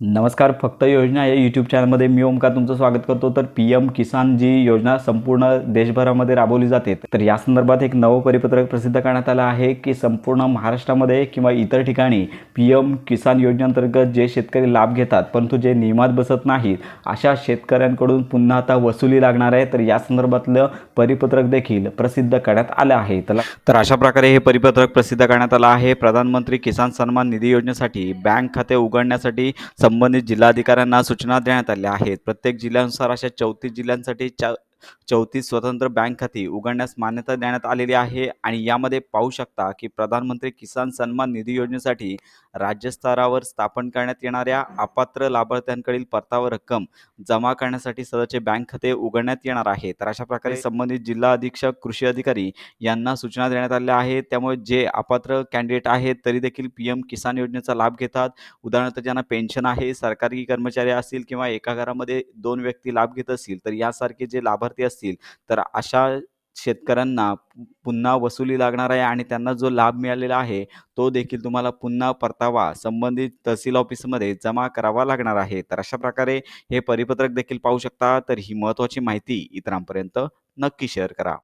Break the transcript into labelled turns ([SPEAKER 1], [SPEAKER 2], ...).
[SPEAKER 1] नमस्कार. फक्त योजना या यूट्यूब चॅनलमध्ये मी ओमकार तुमचं स्वागत करतो. तर PM किसान जी योजना संपूर्ण देशभरामध्ये राबवली जाते, तर या संदर्भात एक नवं परिपत्रक प्रसिद्ध करण्यात आलं आहे की संपूर्ण महाराष्ट्रामध्ये किंवा इतर ठिकाणी PM किसान योजनेअंतर्गत जे शेतकरी लाभ घेतात परंतु जे नियमात बसत नाहीत अशा शेतकऱ्यांकडून पुन्हा आता वसुली लागणार आहे. तर या संदर्भातलं परिपत्रक देखील प्रसिद्ध करण्यात आलं आहे. तर अशा प्रकारे हे परिपत्रक प्रसिद्ध करण्यात आलं आहे. प्रधानमंत्री किसान सन्मान निधी योजनेसाठी बँक खाते उघडण्यासाठी संबंधित जिल्हाधिकाऱ्यांना सूचना देण्यात आल्या आहेत. प्रत्येक जिल्ह्यानुसार अशा 34 जिल्ह्यांसाठी 34 स्वतंत्र बँक खाती उघडण्यास मान्यता देण्यात आलेली आहे. आणि यामध्ये पाहू शकता की प्रधानमंत्री किसान सन्मान निधी योजनेसाठी राज्यस्तरावर स्थापन करण्यात येणाऱ्या अपात्र लाभार्थ्यांकडील परतावा रक्कम जमा करण्यासाठी सदरचे बँक खाते उघडण्यात येणार आहे. तर अशा प्रकारे संबंधित जिल्हा अधीक्षक, कृषी अधिकारी यांना सूचना देण्यात आल्या आहेत. त्यामुळे जे अपात्र कॅन्डिडेट आहेत तरी देखील PM किसान योजनेचा लाभ घेतात. उदाहरणार्थ ज्यांना पेन्शन आहे, सरकारी कर्मचारी असतील किंवा एका घरामध्ये 2 व्यक्ती लाभ घेत असतील, तर यासारखे जे लाभार्थी असतील तर अशा शेतकऱ्यांना पुन्हा वसुली लागणार आहे आणि त्यांना जो लाभ मिळालेला आहे तो देखील तुम्हाला पुन्हा परतावा संबंधित तहसील ऑफिसमध्ये जमा करावा लागणार आहे. तर अशा प्रकारे हे परिपत्रक देखील पाहू शकता. तर ही महत्त्वाची माहिती इतरांपर्यंत नक्की शेअर करा.